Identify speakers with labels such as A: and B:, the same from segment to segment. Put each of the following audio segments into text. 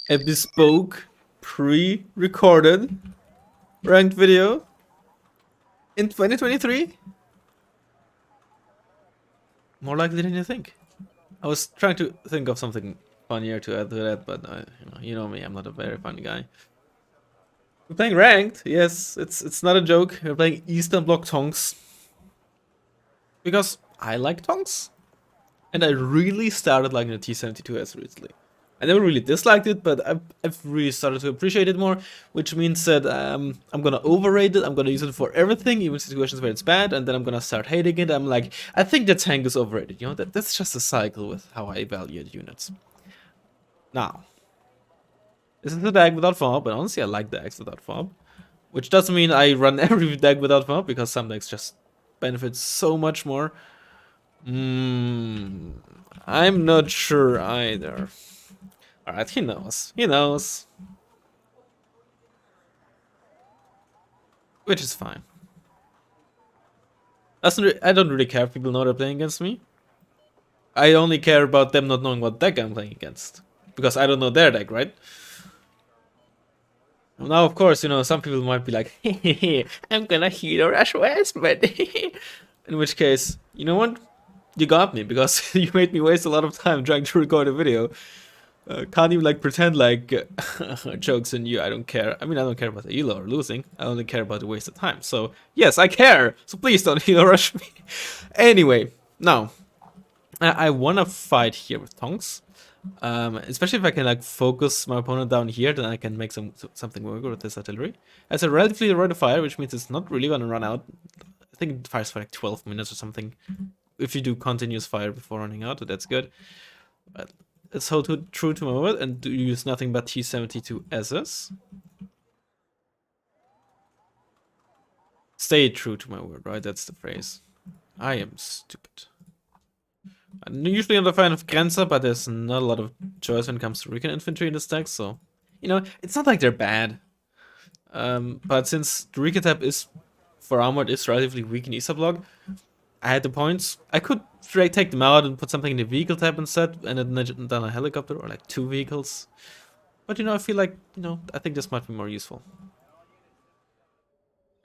A: a bespoke, pre-recorded ranked video in 2023? More likely than you think. I was trying to think of something funnier to add to that, but you know me, I'm not a very funny guy. We're playing ranked, yes, it's not a joke. We're playing Eastern Bloc Tonks. Because I like Tonks. And I really started liking the T72S recently. I never really disliked it, but I've really started to appreciate it more, which means that I'm gonna overrate it, I'm gonna use it for everything, even situations where it's bad, and then I'm gonna start hating it. I'm like, I think the tank is overrated, you know, that's just a cycle with how I evaluate units. Now, this is a deck without fob, but honestly I like decks without fob. Which doesn't mean I run every deck without fob, because some decks just benefit so much more. I'm not sure either. Alright, he knows. He knows. Which is fine. I don't really care if people know they're playing against me. I only care about them not knowing what deck I'm playing against. Because I don't know their deck, right? Now, of course, you know, some people might be like, hey, I'm gonna heal Rush Razzmann. In which case, you know what? You got me, because you made me waste a lot of time trying to record a video. Can't even like pretend like jokes on you. I don't care. I mean, I don't care about the elo or losing. I only care about the waste of time. So yes, I care. So please don't elo rush me. Anyway, now I want to fight here with Tonks. Especially if I can like focus my opponent down here, then I can make something work with this artillery. It's a relatively rate of fire, which means it's not really gonna run out. I think it fires for like 12 minutes or something. If you do continuous fire before running out, that's good. But let's hold true to my word and use nothing but T72Ss. Stay true to my word, right? That's the phrase. I am stupid. I'm usually not a fan of Grenzer, but there's not a lot of choice when it comes to recon infantry in this deck, so... You know, it's not like they're bad. But since the recon tab is, for armored, is relatively weak in Easter block, I had the points. I could take them out and put something in the vehicle tab instead, and then done a helicopter or like 2 vehicles. But you know, I feel like, you know, I think this might be more useful.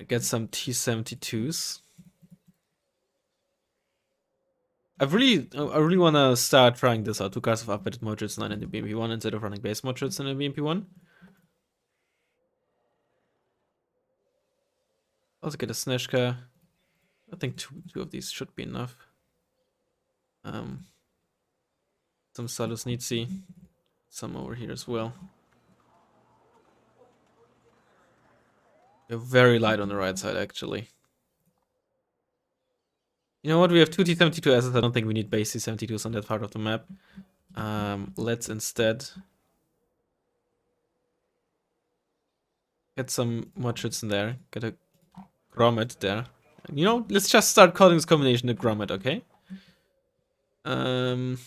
A: I get some T72s. I really want to start trying this out. 2 cards of upgraded Modrits 9 in the BMP1 instead of running base Modrits in the BMP1. Also get a Snezhka. I think two of these should be enough. Some Saluznici. Some over here as well. They're very light on the right side, actually. You know what? We have 2 T72Ss. I don't think we need base T72s on that part of the map. Let's instead get some Modrits in there. Get a Grommet there. You know, let's just start calling this combination a Grommet, okay? I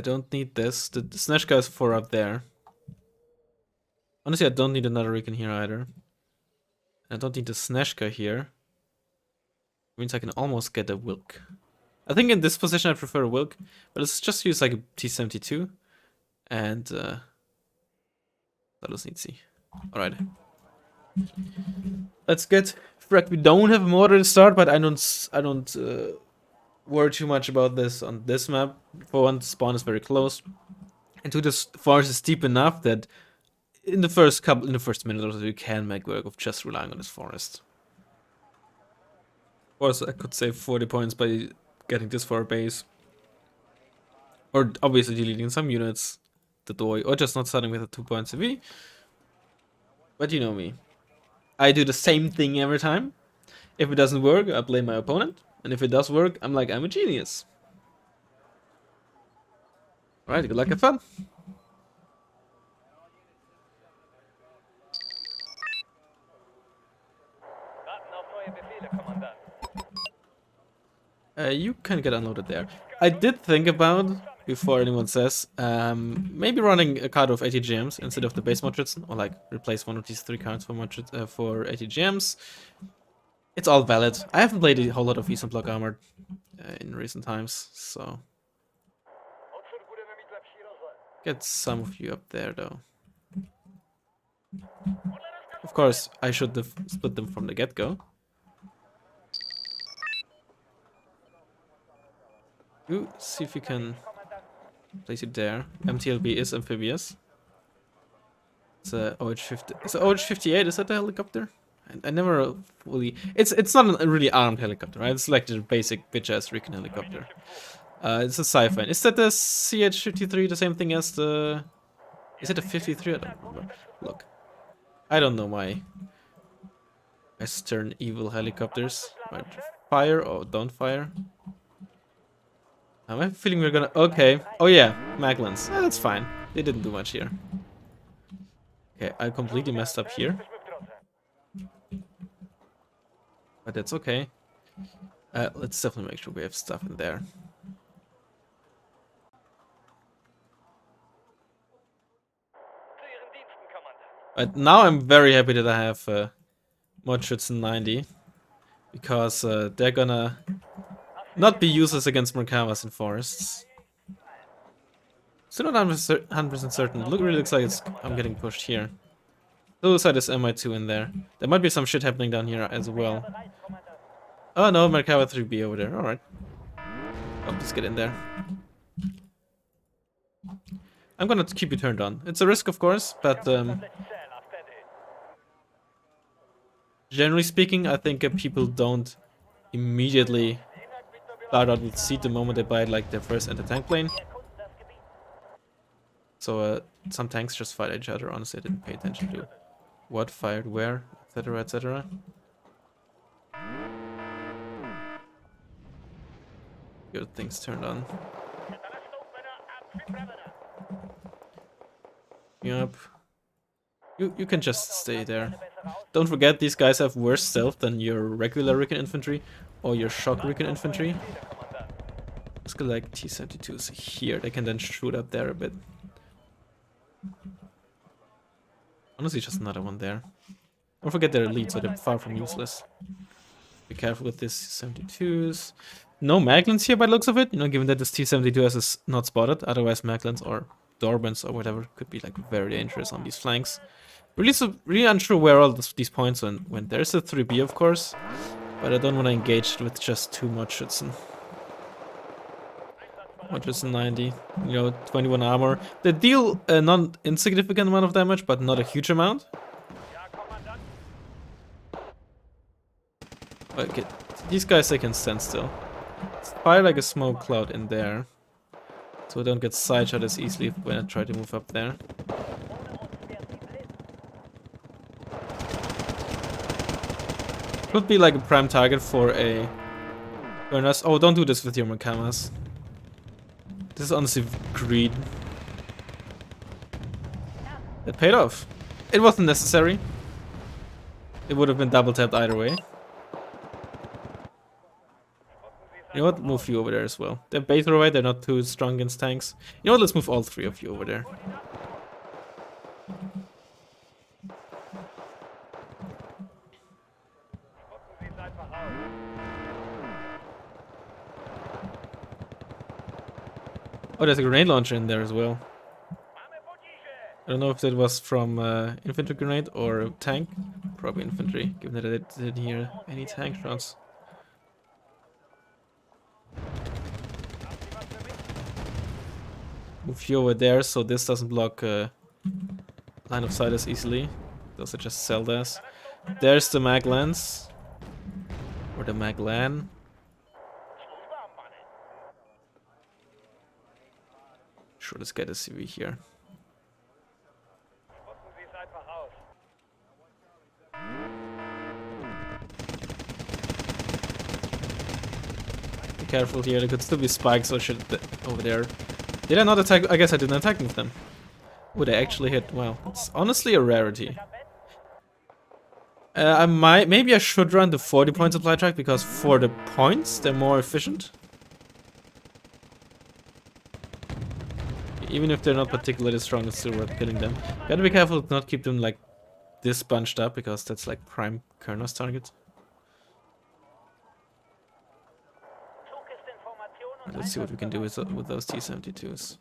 A: don't need this. The Snezhka is 4 up there. Honestly, I don't need another recon here either. I don't need the Snezhka here. Means I can almost get a Wilk. I think in this position I prefer a Wilk, but let's just use like a T72 and let us need see. Alright. Let's get fracked. We don't have a modern start, but I don't worry too much about this on this map. For one, spawn is very close. And two, this forest is deep enough that in the first minute or so you can make work of just relying on this forest. Of course, I could save 40 points by getting this for a base. Or obviously deleting some units, the Doi, or just not starting with a 2-point CV. But you know me. I do the same thing every time. If it doesn't work, I blame my opponent. And if it does work, I'm like, I'm a genius. Alright, good luck, have fun. You can get unloaded there. I did think about, before anyone says, maybe running a card of ATGMs instead of the base Modrits, or like replace one of these 3 cards for for ATGMs. It's all valid. I haven't played a whole lot of Eastern Bloc Armored in recent times, so Get some of you up there, though. Of course, I should have split them from the get-go. See if we can place it there. MTLB is amphibious. It's a OH-50. It's a OH-58. Is that the helicopter? I never fully. It's not a really armed helicopter, right? It's like the basic bitch-ass recon helicopter. It's a sci-fi. Is that the CH-53? The same thing as the? Is it a 53? I don't remember. Look, I don't know my Western evil helicopters. Right. Fire or don't fire? I have a feeling we're gonna. Okay. Oh yeah, Maglans. That's fine. They didn't do much here. Okay, I completely messed up here. But that's okay. Let's definitely make sure we have stuff in there. But now I'm very happy that I have Mordschützen 90. Because they're gonna not be useless against Merkavas in forests. Still not 100% certain. Really looks like I'm getting pushed here. Suicide is MI2 in there. There might be some shit happening down here as well. Oh no, Merkava 3B over there. Alright. I'll just get in there. I'm gonna keep you turned on. It's a risk, of course, but generally speaking, I think people don't immediately start out with seed the moment they buy like their first anti-tank plane. So some tanks just fight each other. Honestly, I didn't pay attention to what fired where, etc., etc. Good things turned on. Yep. You can just stay there. Don't forget, these guys have worse stealth than your regular recon infantry or your shock recon infantry. Let's go like T-72s here. They can then shoot up there a bit. Honestly, just another one there. Don't forget their elite, so they're far from useless. Be careful with these T-72s. No Maglins here by the looks of it, you know, given that this T-72S is not spotted. Otherwise, Maglins or Dorbans or whatever could be like very dangerous on these flanks. Really unsure where all these points went. There's a 3B, of course, but I don't want to engage with just too much Schützen. Mordschützen 90, you know, 21 armor. They deal a non-insignificant amount of damage, but not a huge amount. Okay, these guys, they can stand still. Let's fire like a smoke cloud in there, so I don't get sideshot as easily when I try to move up there. Could be like a prime target for a Burners. Oh, don't do this with your Makamas. This is honestly greed. It paid off. It wasn't necessary. It would have been double tapped either way. You know what? Move you over there as well. They're beta right, they're not too strong against tanks. You know what? Let's move all three of you over there. Oh, there's a grenade launcher in there as well. I don't know if that was from infantry grenade or tank. Probably infantry, given that I didn't hear any tank shots. Move you over there so this doesn't block line of sight as easily. Those are just Zeldas. There's the Maglans. Or the Maglan. Sure, let's get a CV here. Be careful here, there could still be spikes or shit over there. Did I not attack? I guess I didn't attack with them. Oh, they actually hit. Well, it's honestly a rarity. Maybe I should run the 40 point supply track because for the points, they're more efficient. Even if they're not particularly strong, it's still worth killing them. Gotta be careful to not keep them like this bunched up because that's like prime Kernos target. Let's see what we can do with those T-72s.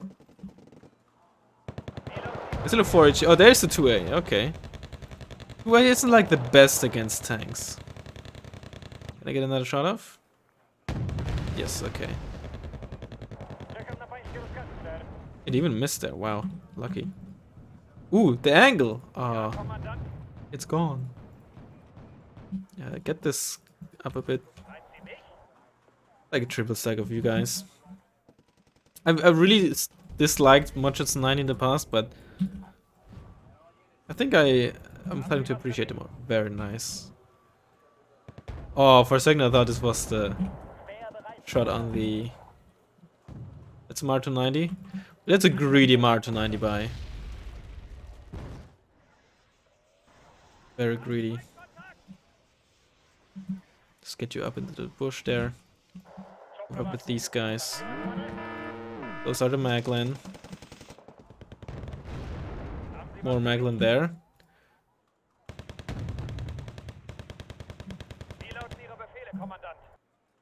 A: It's still a 4H. Oh, there's the 2A. Okay. 2A isn't like the best against tanks. Can I get another shot off? Yes, okay. It even missed there. Wow. Lucky. Ooh, the angle. Oh, it's gone. Yeah, get this up a bit. Like a triple stack of you guys. I really disliked Muchets 9 in the past, but I think I'm starting to appreciate them more. Very nice. Oh, for a second I thought this was the shot on the... It's Mar 290. That's a greedy Mar 290 buy. Very greedy. Let's get you up into the bush there. Up with these guys. Those are the Maglen. More Maglen there.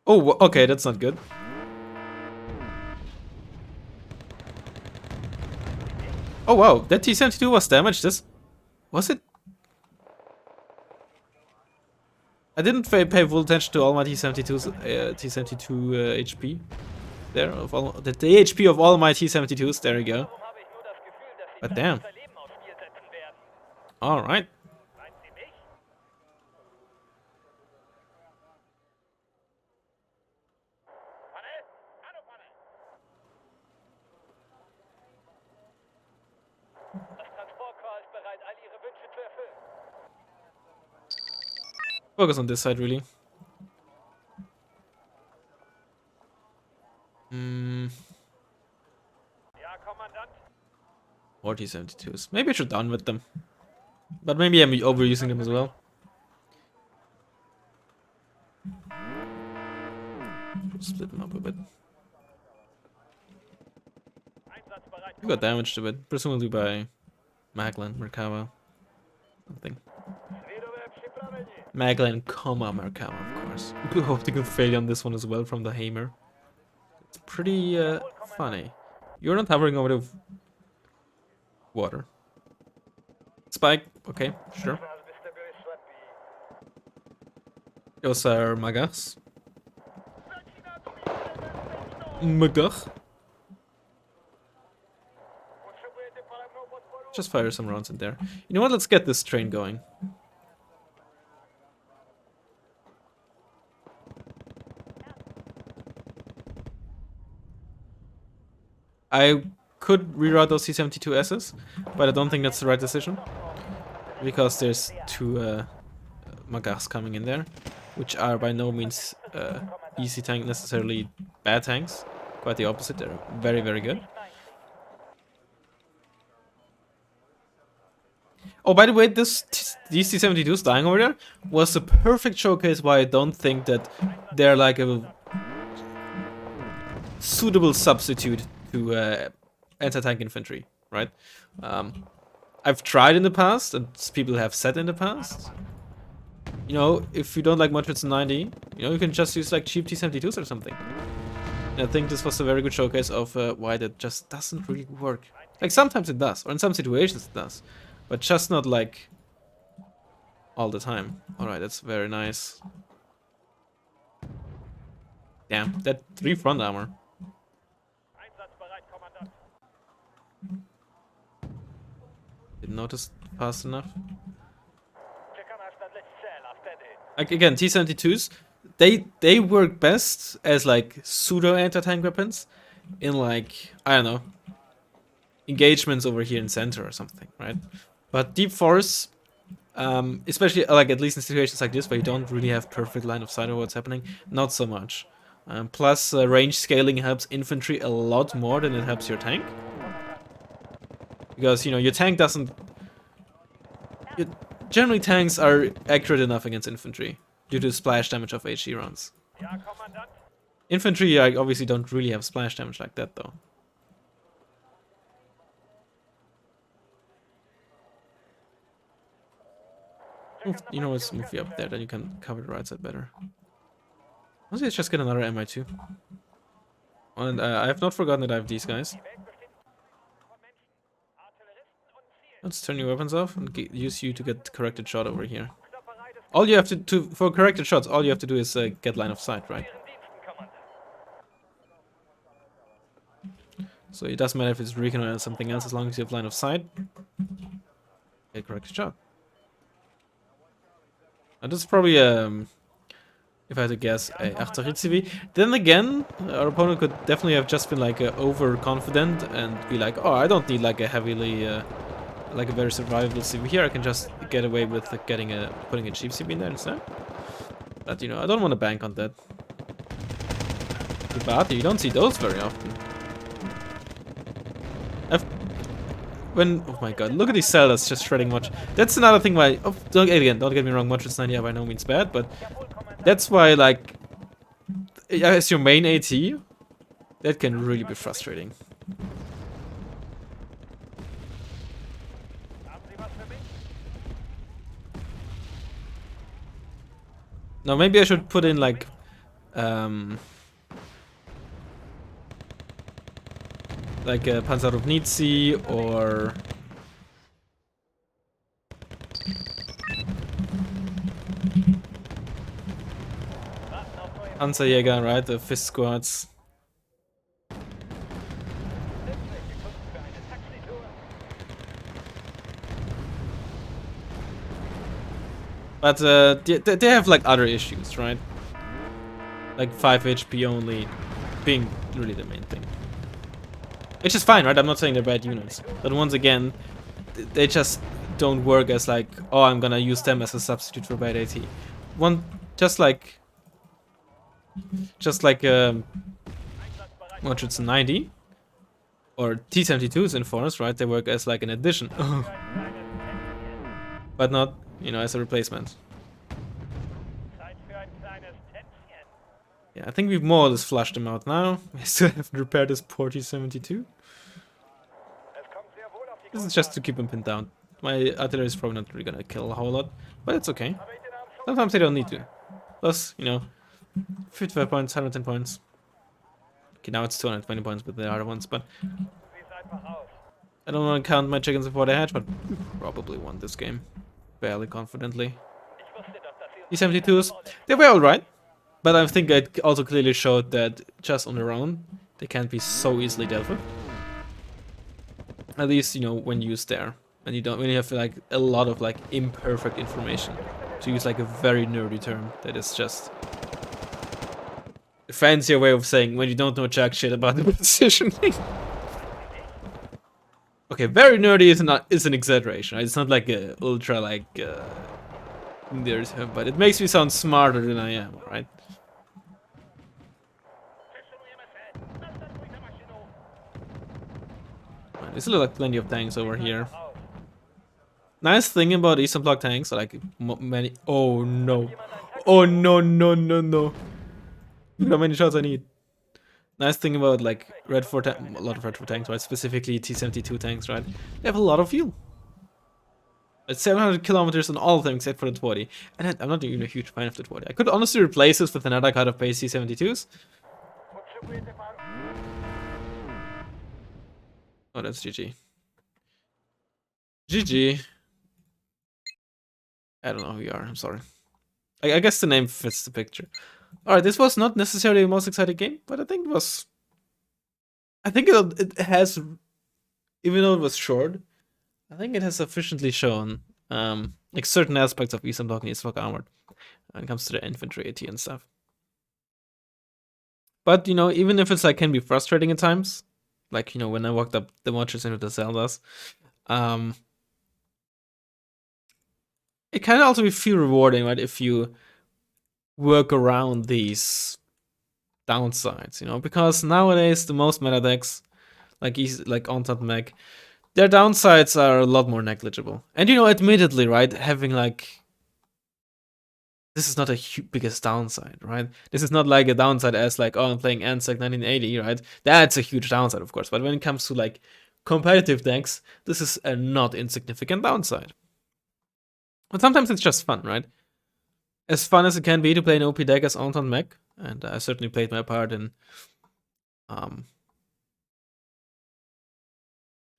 A: Oh, okay, that's not good. Oh wow, that T-72 was damaged. This was it? I didn't pay full attention to all my T-72's T-72 HP. There, of all the HP of all my T-72s. There we go. But damn. All right. Focus on this side, really. More T-72s. Maybe I should done with them. But maybe I'm overusing them as well. Split them up a bit. You got damaged a bit, presumably by Maglen, Merkava, something. Maglen, Merkava, of course. Optical failure on this one as well from the Hammer. It's pretty funny. You're not hovering over the water. Spike, okay, sure. Those are Magars. Magach. Just fire some rounds in there. You know what? Let's get this train going. I could reroute those T-72Ss, but I don't think that's the right decision. Because there's two Magars coming in there, which are by no means easy tank, necessarily bad tanks. Quite the opposite, they're very, very good. Oh, by the way, these T-72s dying over there was a perfect showcase why I don't think that they're like a suitable substitute to anti-tank infantry, right? I've tried in the past, and people have said in the past, you know, if you don't like Muchets 90, you know, you can just use like cheap T-72s or something. And I think this was a very good showcase of why that just doesn't really work. Like sometimes it does, or in some situations it does. But just not like all the time. Alright, that's very nice. Damn, that 3 front armor. Didn't notice fast enough. Like again, T-72s, they work best as like pseudo anti-tank weapons in like, I don't know, engagements over here in center or something, right? But deep force, especially like at least in situations like this where you don't really have perfect line of sight of what's happening, not so much. Plus, range scaling helps infantry a lot more than it helps your tank. Because, you know, your tank doesn't... Generally, tanks are accurate enough against infantry due to splash damage of HE rounds. Infantry, obviously don't really have splash damage like that, though. You know, let's move you up there, then you can cover the right side better. Honestly, let's just get another MI2. And I have not forgotten that I have these guys. Let's turn your weapons off and use you to get corrected shot over here. All you have to do for corrected shots, all you have to do is get line of sight, right? So it doesn't matter if it's recon or something else, as long as you have line of sight. Get corrected shot. And this is probably if I had to guess, a Achterhit-CV. Then again, our opponent could definitely have just been like overconfident and be like, oh, I don't need like a heavily, like a very survivable CV here. I can just get away with putting a cheap CV in there instead. But you know, I don't want to bank on that. But you don't see those very often. Oh my god, look at these sellers just shredding much. That's another thing why, don't get me wrong, much is 90 by no means bad, but that's why, like, as your main AT, that can really be frustrating. Now maybe I should put in like a Panzerownicy or Panzerjäger, right? The fist squads. But they have like other issues, right? Like 5 HP only being really the main thing. Which is fine, right? I'm not saying they're bad units. But once again, they just don't work as like, oh, I'm gonna use them as a substitute for bad AT. Just like 190 or T-72s in Forest, right? They work as like an addition. But not, you know, as a replacement. Yeah, I think we've more or less flushed them out now. We still haven't repaired this poor T-72. This is just to keep them pinned down. My artillery is probably not really gonna kill a whole lot, but it's okay. Sometimes they don't need to. Plus, you know, 55 points, 110 points. Okay, now it's 220 points with the other ones, but I don't want to count my chickens before they hatch, but we probably won this game. Fairly confidently. T-72s, they were alright, but I think it also clearly showed that just on their own, they can't be so easily dealt with. At least, you know, when used there. And when you have like a lot of like imperfect information. To use like a very nerdy term that is just a fancier way of saying when you don't know jack shit about the positioning. Okay, very nerdy is an exaggeration, right? It's not like a ultra like there's but it makes me sound smarter than I am, right? There's still like plenty of tanks over here. Nice thing about Eastern Bloc tanks, like many. Oh no! Oh no! No! No! No! Look how many shots I need. Nice thing about like a lot of Red 4 tanks, right? Specifically T-72 tanks, right? They have a lot of fuel. It's 700 kilometers on all of them except for the 20. And I'm not even a huge fan of the 20. I could honestly replace this with another kind of base T-72s. Oh, that's GG. GG. I don't know who you are, I'm sorry. I guess the name fits the picture. Alright, this was not necessarily the most exciting game, but I think it was... I think it has... Even though it was short, I think it has sufficiently shown like certain aspects of Eastern Bloc and Eastern Bloc Armored when it comes to the infantry AT and stuff. But, you know, even if it's like can be frustrating at times, like, you know, when I walked up the marches into the Zeldas, it can also feel rewarding, right, if you work around these downsides, you know, because nowadays the most meta decks, like Entente Mech, their downsides are a lot more negligible. And, you know, admittedly, right, having like... This is not a biggest downside, right? This is not like a downside as like, oh, I'm playing Ansec 1980, right? That's a huge downside, of course. But when it comes to like competitive decks, this is a not insignificant downside. But sometimes it's just fun, right? As fun as it can be to play an OP deck as Entente Mech, and I certainly played my part in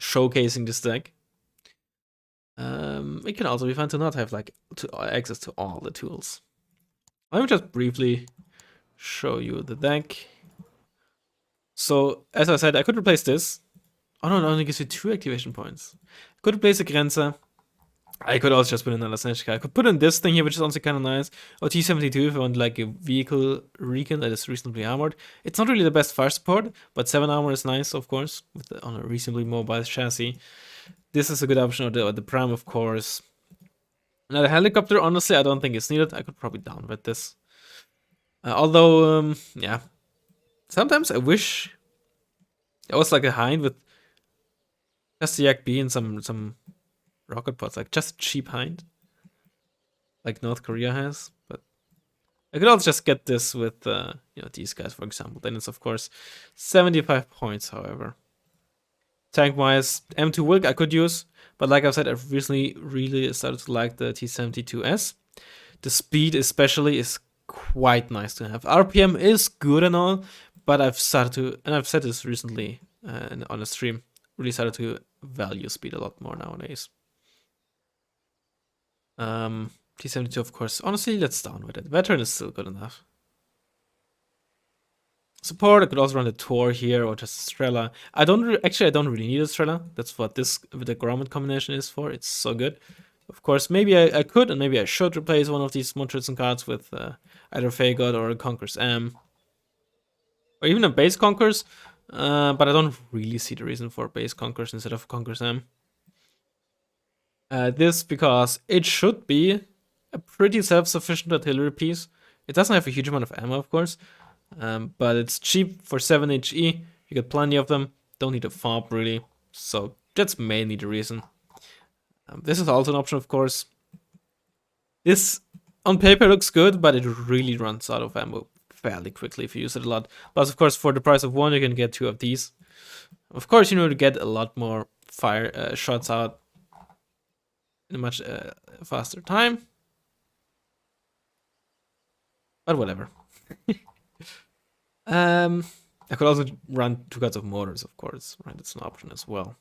A: showcasing this deck. It can also be fun to not have like access to all the tools. Let me just briefly show you the deck. So, as I said, I could replace this. Oh no, it only gives you 2 activation points. I could replace the Grenze. I could also just put in another Snatch. I could put in this thing here, which is also kind of nice. Or T-72 if I want like a vehicle recon that is reasonably armored. It's not really the best fire support, but 7 armor is nice, of course, on a reasonably mobile chassis. This is a good option, or the Pram, of course. Now the helicopter, honestly, I don't think it's needed. I could probably downvet this. Although, yeah. Sometimes I wish there was like a Hind with just the Yak B and some rocket pods, like just cheap Hind, like North Korea has. But I could also just get this with you know, these guys, for example. Then it's of course 75 points, however. Tank wise, M2 Wilk I could use, but like I said, I've recently really started to like the T-72S. The speed especially is quite nice to have. RPM is good and all, but I've started to, and I've said this recently on a stream, really started to value speed a lot more nowadays. T-72, of course. Honestly, let's down with it. Veteran is still good enough. Support, I could also run a Tor here or just a Strela. I don't really need a Strela. That's what this with the Grommet combination is for. It's so good. Of course, maybe I could and maybe I should replace one of these Munchausen cards with either Fagod or a Conqueror's M. Or even a base Conqueror's, but I don't really see the reason for base Conqueror's instead of Conqueror's M. This because it should be a pretty self-sufficient artillery piece. It doesn't have a huge amount of ammo, of course, but it's cheap for 7 HE. You get plenty of them. Don't need a fob really, so that's mainly the reason. This is also an option, of course. This on paper looks good, but it really runs out of ammo fairly quickly if you use it a lot. Plus, of course, for the price of 1, you can get 2 of these. Of course, you know, to get a lot more fire shots out in a much faster time. But whatever. I could also run 2 cards of mortars, of course, right? It's an option as well.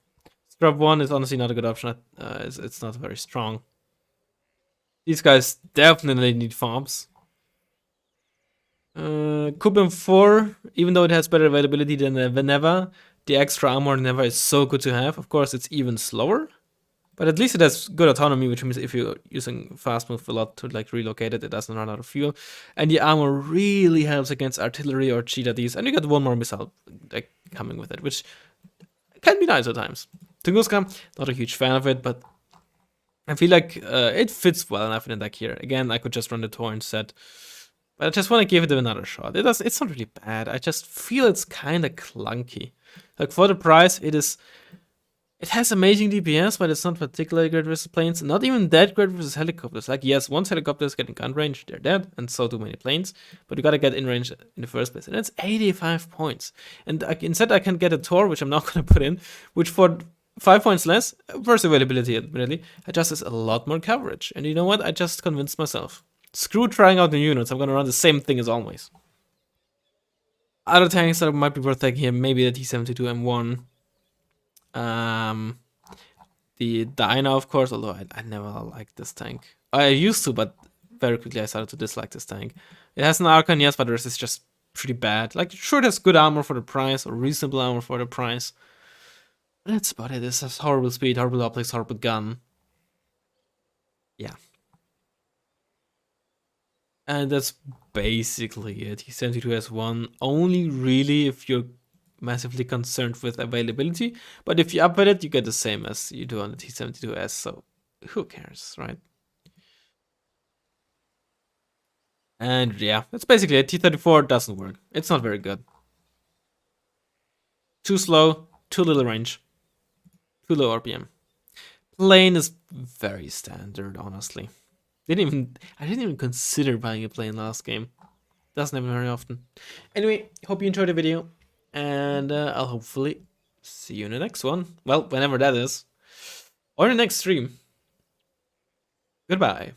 A: Scrub 1 is honestly not a good option. It's not very strong. These guys definitely need fobs. Kubim 4, even though it has better availability than the Neva, the extra armor Neva is so good to have. Of course, it's even slower, but at least it has good autonomy, which means if you're using fast move a lot to like relocate it, it doesn't run out of fuel. And the armor really helps against artillery or cheetah these, and you get 1 more missile like coming with it, which can be nice at times. Tunguska, not a huge fan of it, but I feel like it fits well enough in the deck here. Again, I could just run the Tor instead. But I just want to give it another shot. It's not really bad. I just feel it's kind of clunky. Like for the price, it has amazing DPS, but it's not particularly great versus planes. Not even that great versus helicopters. Like yes, once helicopters get in gun range, they're dead, and so do many planes. But you gotta get in range in the first place, and it's 85 points. And instead, I can get a Tor, which I'm not gonna put in, which for 5 points less, burst availability admittedly, adjusts a lot more coverage. And you know what? I just convinced myself. Screw trying out the units, I'm gonna run the same thing as always. Other tanks that might be worth taking here, maybe the T-72 M1. The Dyna, of course, although I never liked this tank. I used to, but very quickly I started to dislike this tank. It has an Archon, yes, but the rest is just pretty bad. Like, sure, it has good armor for the price, or reasonable armor for the price. But that's about it. This has horrible speed, horrible optics, horrible gun. Yeah. And that's basically it. T-72S1 only really if you're massively concerned with availability, but if you upgrade it, you get the same as you do on the T-72S, so who cares, right? And yeah, that's basically it. T-34 doesn't work. It's not very good. Too slow, too little range, too low RPM. Plane is very standard, honestly. I didn't even consider buying a plane last game. Doesn't happen very often. Anyway, hope you enjoyed the video, and I'll hopefully see you in the next one. Well, whenever that is. Or in the next stream. Goodbye.